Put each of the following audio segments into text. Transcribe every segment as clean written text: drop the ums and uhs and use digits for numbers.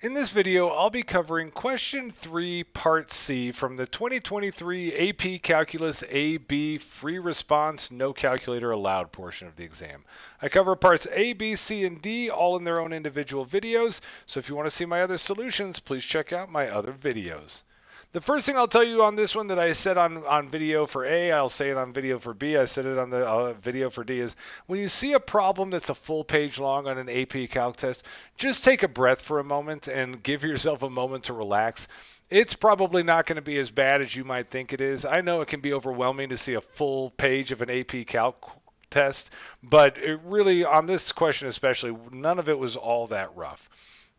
In this video, I'll be covering question 3, part C from the 2023 AP Calculus AB free response, no calculator allowed portion of the exam. I cover parts A, B, C, and D all in their own individual videos, so if you want to see my other solutions, please check out my other videos. The first thing I'll tell you on this one that I said on video for A, I'll say it on video for B, I said it on the video for D, is when you see a problem that's a full page long on an AP Calc test, just take a breath for a moment and give yourself a moment to relax. It's probably not going to be as bad as you might think it is. I know it can be overwhelming to see a full page of an AP Calc test, but it really, on this question especially, none of it was all that rough.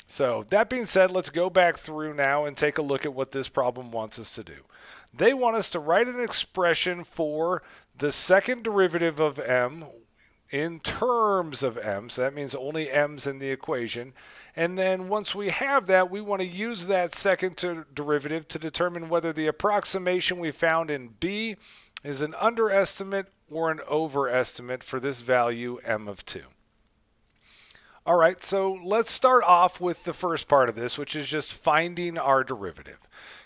So that being said, let's go back through now and take a look at what this problem wants us to do. They want us to write an expression for the second derivative of m in terms of m, so that means only m's in the equation. And then once we have that, we want to use that second derivative to determine whether the approximation we found in B is an underestimate or an overestimate for this value m of 2. All right, so let's start off with the first part of this, which is just finding our derivative.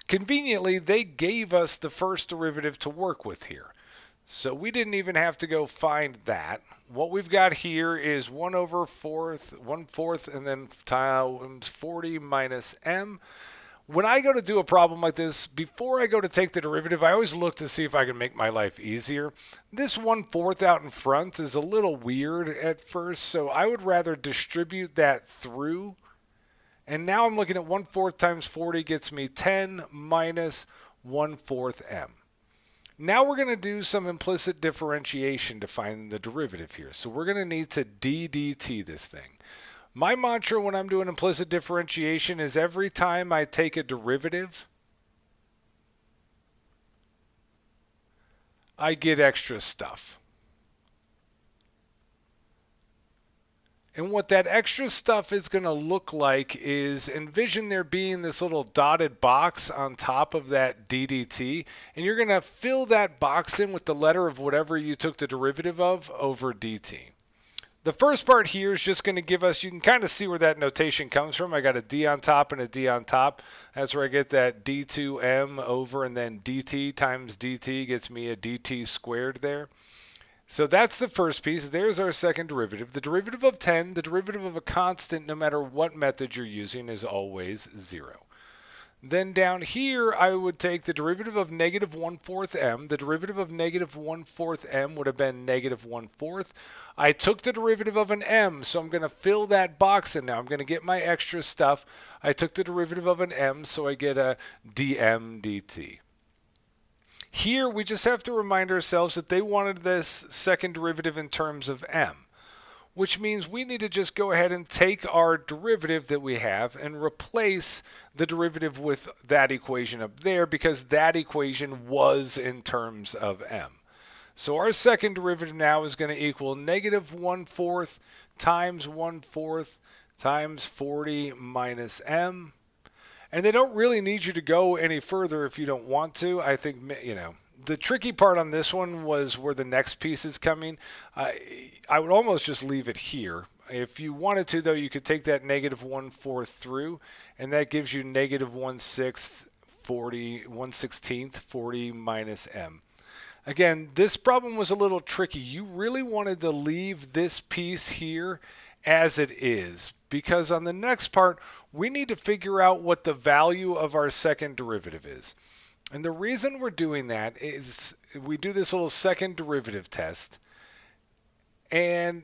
Conveniently, they gave us the first derivative to work with here. So we didn't even have to go find that. What we've got here is 1/4, and then times 40 minus m. When I go to do a problem like this, before I go to take the derivative, I always look to see if I can make my life easier. This 1/4 out in front is a little weird at first, so I would rather distribute that through. And now I'm looking at 1/4 times 40 gets me 10 minus 1/4 m. Now we're going to do some implicit differentiation to find the derivative here. So we're going to need to dt this thing. My mantra when I'm doing implicit differentiation is every time I take a derivative, I get extra stuff. And what that extra stuff is going to look like is envision there being this little dotted box on top of that ddt, and you're going to fill that box in with the letter of whatever you took the derivative of over dt. The first part here is just going to give us, you can kind of see where that notation comes from. I got a d on top and a d on top. That's where I get that d2m over, and then dt times dt gets me a dt squared there. So that's the first piece. There's our second derivative. The derivative of 10, the derivative of a constant, no matter what method you're using, is always 0. Then down here, I would take the derivative of negative 1/4 m. The derivative of negative 1/4 m would have been negative 1/4. I took the derivative of an m, so I'm going to fill that box in now. I'm going to get my extra stuff. I took the derivative of an m, so I get a dm dt. Here, we just have to remind ourselves that they wanted this second derivative in terms of m, which means we need to just go ahead and take our derivative that we have and replace the derivative with that equation up there because that equation was in terms of m. So our second derivative now is going to equal negative 1/4 times 1/4 times 40 minus m. And they don't really need you to go any further if you don't want to. I think, the tricky part on this one was where the next piece is coming. I would almost just leave it here. If you wanted to, though, you could take that negative 1/4 through, and that gives you negative 1/16 40 minus m. Again, this problem was a little tricky. You really wanted to leave this piece here as it is, because on the next part, we need to figure out what the value of our second derivative is. And the reason we're doing that is we do this little second derivative test. And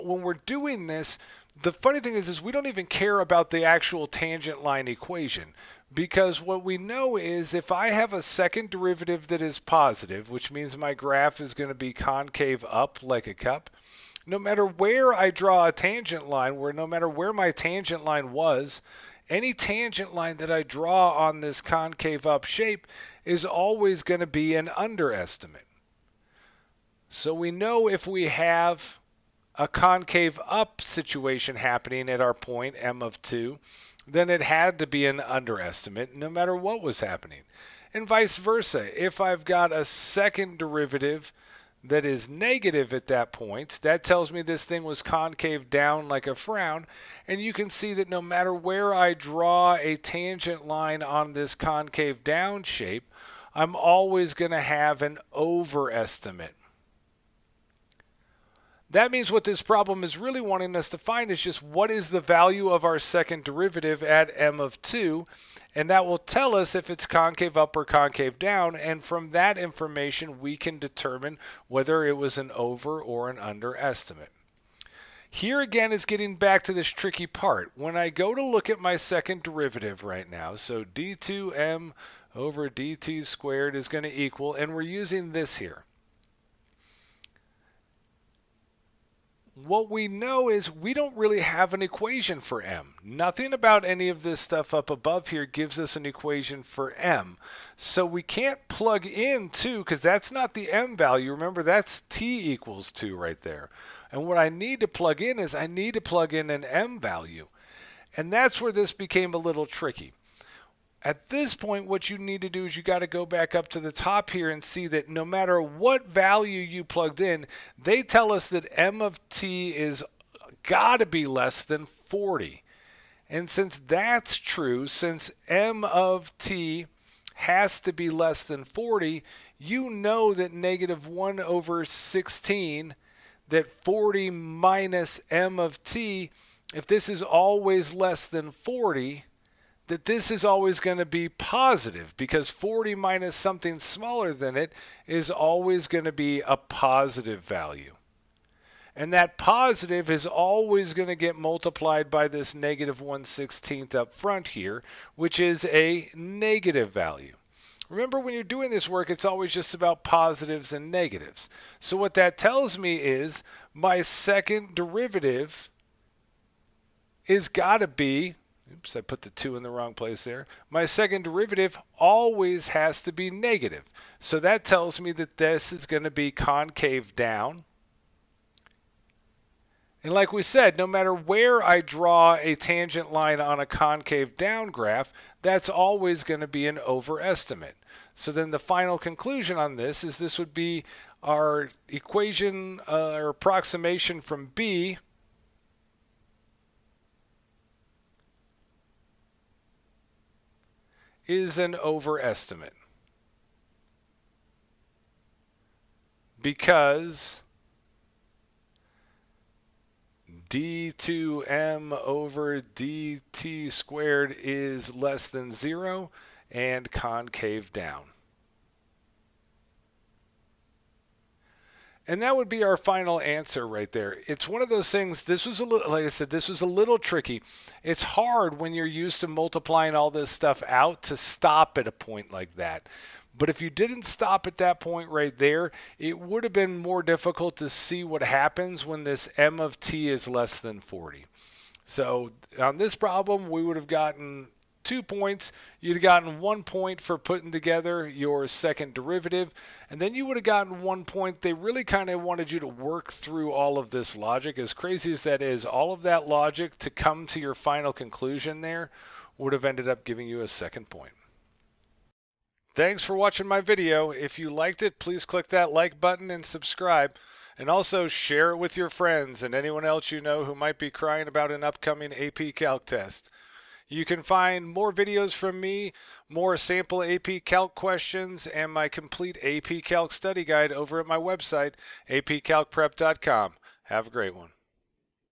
when we're doing this, the funny thing is we don't even care about the actual tangent line equation, because what we know is if I have a second derivative that is positive, which means my graph is going to be concave up like a cup, no matter where I draw a tangent line, no matter where my tangent line was, any tangent line that I draw on this concave up shape is always going to be an underestimate. So we know if we have a concave up situation happening at our point m of 2, then it had to be an underestimate no matter what was happening. And vice versa. If I've got a second derivative that is negative at that point. That tells me this thing was concave down like a frown. And you can see that no matter where I draw a tangent line on this concave down shape, I'm always going to have an overestimate. That means what this problem is really wanting us to find is just what is the value of our second derivative at m of 2, and that will tell us if it's concave up or concave down, and from that information we can determine whether it was an over or an underestimate. Here again is getting back to this tricky part. When I go to look at my second derivative right now, so d2m over dt squared is going to equal, and we're using this here. What we know is we don't really have an equation for m. Nothing about any of this stuff up above here gives us an equation for m. So we can't plug in 2 because that's not the m value. Remember, that's t equals 2 right there. And what I need to plug in is I need to plug in an m value. And that's where this became a little tricky. At this point, what you need to do is you got to go back up to the top here and see that no matter what value you plugged in, they tell us that m of t is got to be less than 40. And since that's true, since m of t has to be less than 40, you know that negative 1 over 16, that 40 minus m of t, if this is always less than 40, that this is always going to be positive because 40 minus something smaller than it is always going to be a positive value. And that positive is always going to get multiplied by this negative 1/16 up front here, which is a negative value. Remember, when you're doing this work, it's always just about positives and negatives. So what that tells me is my second derivative is got to be, oops, I put the 2 in the wrong place there. My second derivative always has to be negative. So that tells me that this is going to be concave down. And like we said, no matter where I draw a tangent line on a concave down graph, that's always going to be an overestimate. So then the final conclusion on this is this would be our equation or approximation from B is an overestimate. Because d2m over dt squared is less than 0 and concave down. And that would be our final answer right there. It's one of those things, this was a little, like I said, this was a little tricky. It's hard when you're used to multiplying all this stuff out to stop at a point like that. But if you didn't stop at that point right there, it would have been more difficult to see what happens when this m of t is less than 40. So on this problem, we would have gotten 2 points. You'd have gotten 1 point for putting together your second derivative, and then you would have gotten 1 point. They really kind of wanted you to work through all of this logic. As crazy as that is, all of that logic to come to your final conclusion there would have ended up giving you a second point. Thanks for watching my video. If you liked it, please click that like button and subscribe. And also share it with your friends and anyone else you know who might be crying about an upcoming AP Calc test. You can find more videos from me, more sample AP Calc questions, and my complete AP Calc study guide over at my website, apcalcprep.com. Have a great one.